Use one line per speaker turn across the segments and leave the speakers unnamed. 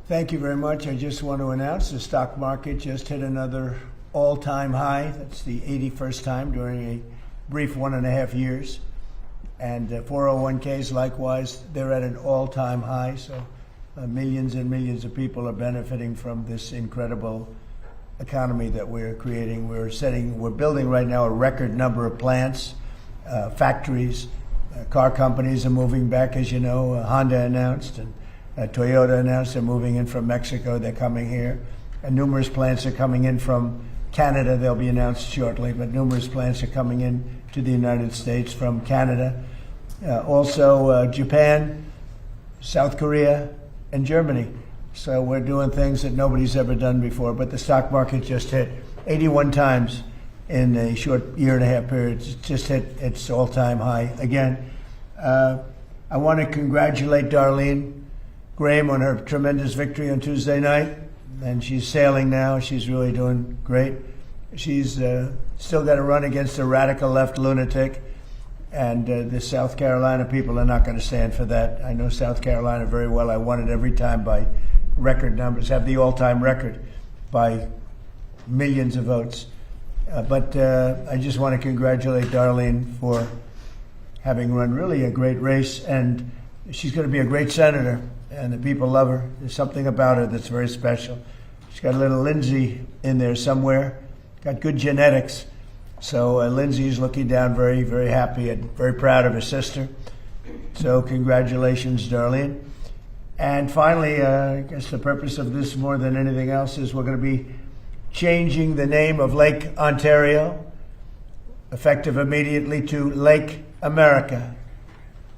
Thank you very much. I just want to announce the stock market just hit another all-time high. That's the 81st time during a brief 1.5 years. And 401ks, likewise, they're at an all-time high. So millions and millions of people are benefiting from this incredible economy that we're creating. We're building right now a record number of plants, factories. Car companies are moving back, as you know. Honda announced, and Toyota announced they're moving in from Mexico. They're coming here. And numerous plants are coming in from Canada. They'll be announced shortly, but numerous plants are coming in to the United States from Canada. Also Japan, South Korea, and Germany. So we're doing things that nobody's ever done before. But the stock market just hit 81 times in a short 1.5 year period. It's just hit its all-time high again. I want to congratulate Darlene Graham on her tremendous victory on Tuesday night. And she's sailing now. She's really doing great. She's still got to run against a radical left lunatic. And the South Carolina people are not going to stand for that. I know South Carolina very well. I won it every time by record numbers, have the all-time record by millions of votes. But I just want to congratulate Darlene for having run really a great race. And she's going to be a great senator, and the people love her. There's something about her that's very special. She's got a little Lindsay in there somewhere, got good genetics. So Lindsay's looking down very, very happy and very proud of her sister. So congratulations, Darlene. And finally, I guess the purpose of this more than anything else is we're going to be changing the name of Lake Ontario, effective immediately, to Lake America.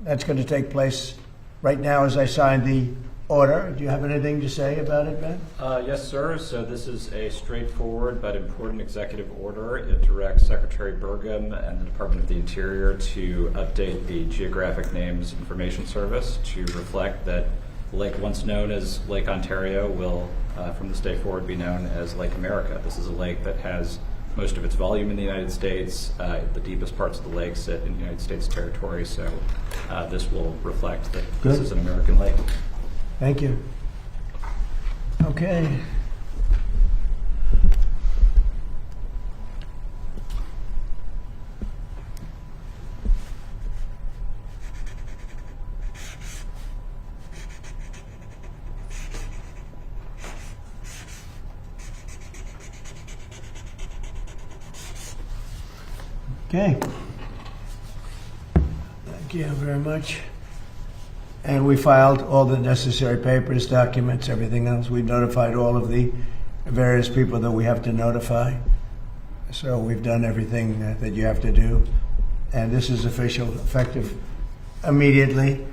That's going to take place right now as I sign the order. Do you have anything to say about it, Ben?
Yes, sir. So this is a straightforward but important executive order. It directs Secretary Burgum and the Department of the Interior to update the Geographic Names Information Service to reflect that the lake once known as Lake Ontario will, from this day forward, be known as Lake America. This is a lake that has most of its volume in the United States. The deepest parts of the lake sit in United States territory, so this will reflect that this is an American lake.
Thank you. Okay. Okay. Thank you very much. And we filed all the necessary papers, documents, everything else. We notified all of the various people that we have to notify. So we've done everything that you have to do. And this is official, effective immediately.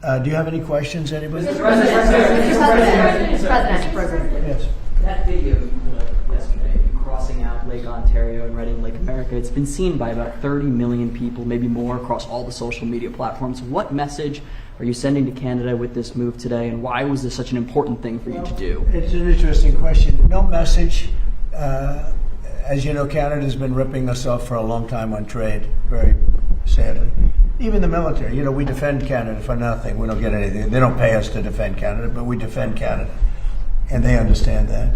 Do you have any questions, anybody?
Mr. President.
Yes.
That video you put up yesterday, crossing out Lake Ontario and writing Lake America, it's been seen by about 30 million people, maybe more, across all the social media platforms. What message are you sending to Canada with this move today, and why was this such an important thing for you to do?
It's an interesting question. No message. As you know, Canada's been ripping us off for a long time on trade, very sadly. Even the military. You know, we defend Canada for nothing. We don't get anything. They don't pay us to defend Canada, but we defend Canada. And they understand that.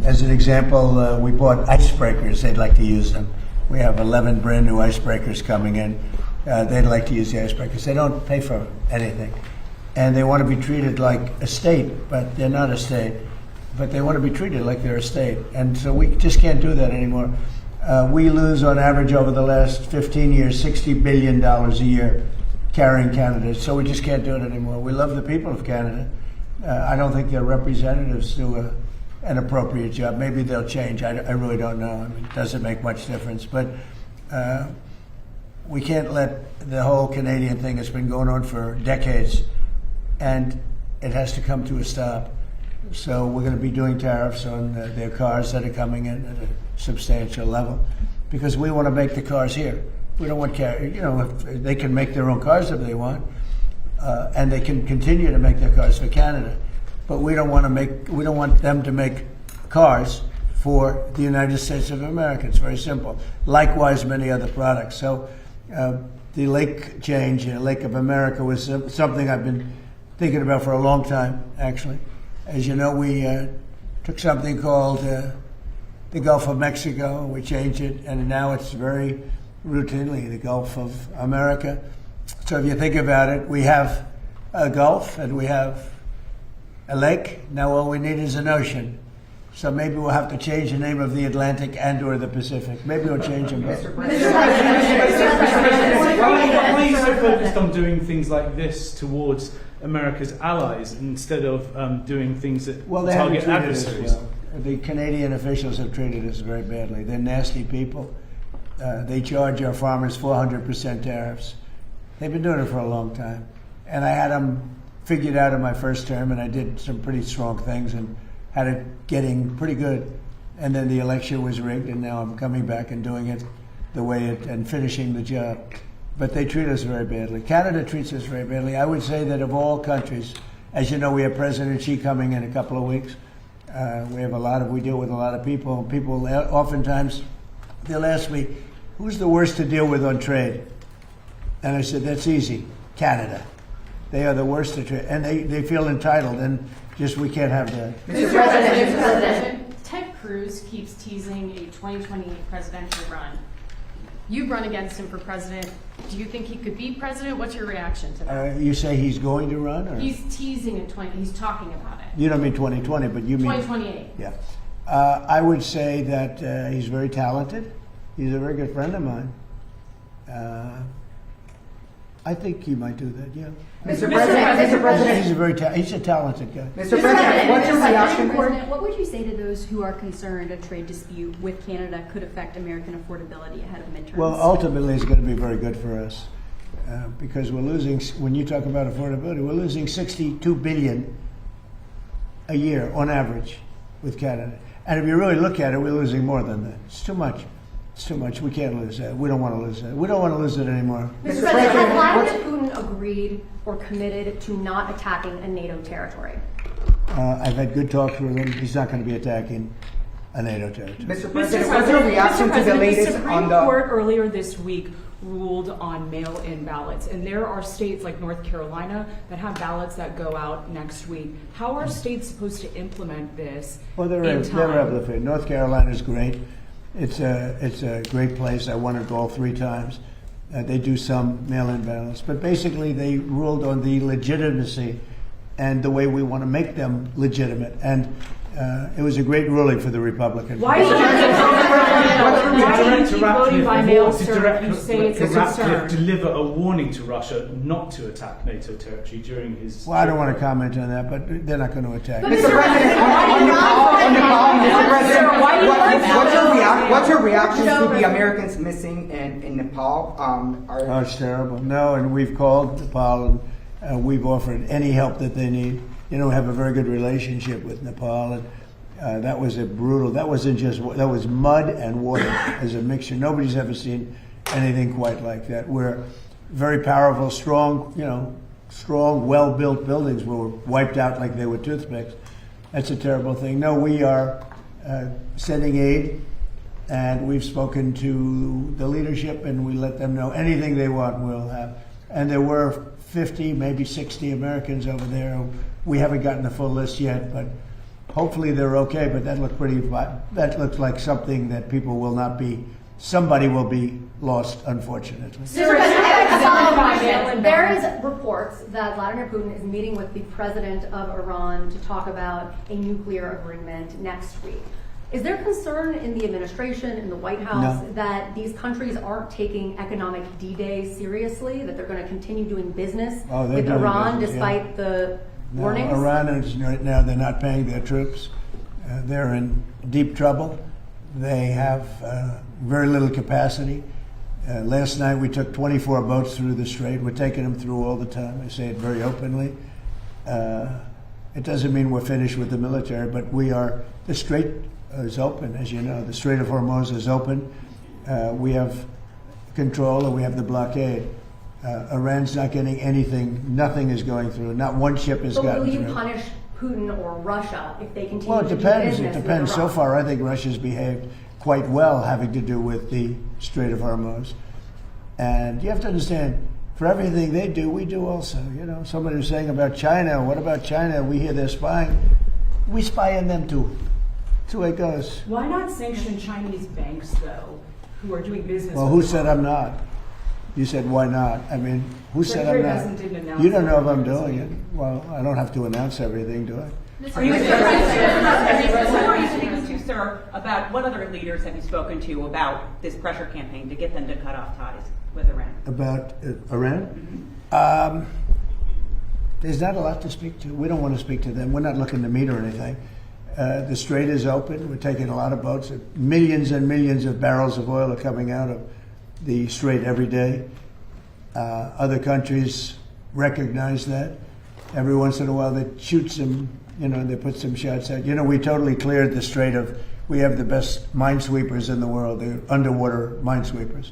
As an example, we bought icebreakers. They'd like to use them. We have 11 brand new icebreakers coming in. They'd like to use the icebreakers. They don't pay for anything. And they want to be treated like a state, but they're not a state. But they want to be treated like they're a state. And so we just can't do that anymore. We lose, on average, over the last 15 years, $60 billion a year carrying Canada. So we just can't do it anymore. We love the people of Canada. I don't think their representatives do an appropriate job. Maybe they'll change. I really don't know. I mean, it doesn't make much difference. But we can't let the whole Canadian thing that's been going on for decades, and it has to come to a stop. So we're going to be doing tariffs on their cars that are coming in at a substantial level, because we want to make the cars here. We don't want if they can make their own cars if they want, and they can continue to make their cars for Canada, but we don't want them to make cars for the United States of America. It's very simple. Likewise, many other products. So the lake change, Lake of America, was something I've been thinking about for a long time, actually. As you know, we took something called the Gulf of Mexico. We changed it, and now it's very routinely the Gulf of America. So if you think about it, we have a Gulf and we have a lake. Now all we need is an ocean. So maybe we'll have to change the name of the Atlantic and or the Pacific. Maybe we'll change them both.
Why are you so focused on doing things like this towards America's allies instead of doing things that
Well, they haven't
target
treated us
adversaries?
well. The Canadian officials have treated us very badly. They're nasty people. They charge our farmers 400% tariffs. They've been doing it for a long time. And I had them figured out in my first term, and I did some pretty strong things and had it getting pretty good. And then the election was rigged, and now I'm coming back and doing it the way it, and finishing the job. But they treat us very badly. Canada treats us very badly. I would say that of all countries, as you know, we have President Xi coming in a couple of weeks. We deal with a lot of people. People oftentimes, they'll ask me, who's the worst to deal with on trade? And I said, that's easy, Canada. They are the worst to trade. And they feel entitled, and just we can't have that.
Mr. President, Ted Cruz keeps teasing a 2028 presidential run. You run against him for president. Do you think he could be president? What's your reaction to that?
You say he's going to run? Or?
He's teasing he's talking about it.
You don't mean 2020, but you mean
2028.
Yeah. I would say that he's very talented. He's a very good friend of mine. I think he might do that, yeah.
Mr. President,
He's a talented guy.
Mr. President, what's your reaction?
What would you say to those who are concerned a trade dispute with Canada could affect American affordability ahead of midterms?
Well, ultimately, it's going to be very good for us because we're losing. When you talk about affordability, we're losing $62 billion a year on average with Canada. And if you really look at it, we're losing more than that. It's too much. It's too much. We can't lose that. We don't want to lose that. We don't want to lose it anymore.
Mr. President, has Vladimir Putin agreed or committed to not attacking a NATO territory?
I've had good talks with him. He's not going to be attacking a NATO territory.
Mr. President, what's your reaction to the latest
Supreme
on the...
Court earlier this week ruled on mail-in ballots, and there are states like North Carolina that have ballots that go out next week. How are states supposed to implement this?
Well, they're
in
able
time?
to fit. North Carolina is great. It's a great place. I won it all 3 times. They do some mail-in ballots, but basically they ruled on the legitimacy and the way we want to make them legitimate. And it was a great ruling for the Republicans.
Why do you keep voting by mail, sir? You say it's a concern.
Deliver a warning to Russia not to attack NATO territory during his...
Well, I don't want to comment on that, but they're not going to attack.
Mr. President, on the call, Mr. President, what's your reaction to the Americans missing in Nepal?
Oh, it's terrible. No, and we've called Nepal and we've offered any help that they need. You know, we have a very good relationship with Nepal, and that was that was mud and water as a mixture. Nobody's ever seen anything quite like that. We're very powerful, strong, well-built buildings were wiped out like they were toothpicks. That's a terrible thing. No, we are sending aid, and we've spoken to the leadership, and we let them know anything they want we'll have. And there were 50, maybe 60 Americans over there. We haven't gotten the full list yet, but hopefully they're okay. But that looks like something that people will not be. Somebody will be lost, unfortunately.
Mr. President, I have a follow-up question. There is reports that Vladimir Putin is meeting with the president of Iran to talk about a nuclear agreement next week. Is there concern in the administration, in the White House, that these countries aren't taking economic D-Day seriously, that they're going to continue doing business with Iran despite the warnings?
Iran is right now, they're not paying their troops. They're in deep trouble. They have very little capacity. Last night we took 24 boats through the strait. We're taking them through all the time. I say it very openly. It doesn't mean we're finished with the military, but the strait is open, as you know. The Strait of Hormuz is open. We have control, and we have the blockade. Iran's not getting anything. Nothing is going through. Not one ship has gotten through.
But will you punish Putin or Russia if they continue
Well,
to
it
do
depends.
business
It depends.
with
So
Iran?
far, I think Russia's behaved quite well having to do with the Strait of Hormuz. And you have to understand, for everything they do, we do also. You know, somebody was saying about China, what about China? We hear they're spying. We spy on them too. That's the way it goes.
Why not sanction Chinese banks, though, who are doing business
Well,
with
who
Iran?
said I'm not? You said why not? I mean, who said I'm
Secretary
not?
Bessent didn't announce
You don't know if
it.
I'm doing it. Well, I don't have to announce everything, do I?
Are you who are you speaking to, sir, about what other leaders have you spoken to about this pressure campaign to get them to cut off ties with Iran?
About Iran? There's not a lot to speak to. We don't want to speak to them. We're not looking to meet or anything. The strait is open. We're taking a lot of boats. Millions and millions of barrels of oil are coming out of the strait every day. Other countries recognize that. Every once in a while they shoot some, they put some shots out. We totally cleared the strait we have the best minesweepers in the world. They're underwater minesweepers.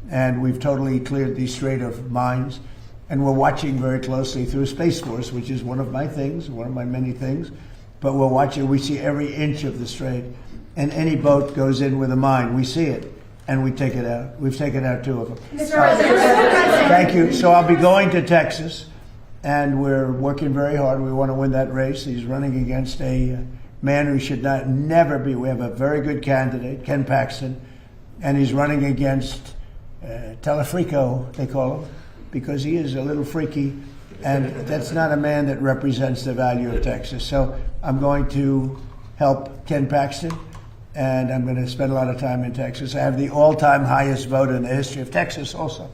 And we've totally cleared the strait of mines. And we're watching very closely through Space Force, which is one of my many things. But we're watching, we see every inch of the strait. And any boat goes in with a mine, we see it, and we take it out. We've taken out 2 of them.
Mr. President.
Thank you. So I'll be going to Texas, and we're working very hard. We want to win that race. He's running against a man who should never be. We have a very good candidate, Ken Paxton, and he's running against Telefrico, they call him, because he is a little freaky, and that's not a man that represents the value of Texas. So I'm going to help Ken Paxton, and I'm going to spend a lot of time in Texas. I have the all-time highest vote in the history of Texas also,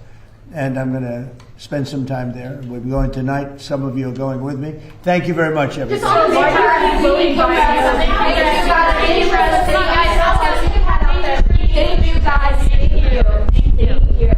and I'm going to spend some time there. We'll be going tonight. Some of you are going with me. Thank you very much, everybody.
Just on the
Thank you guys. Thank you.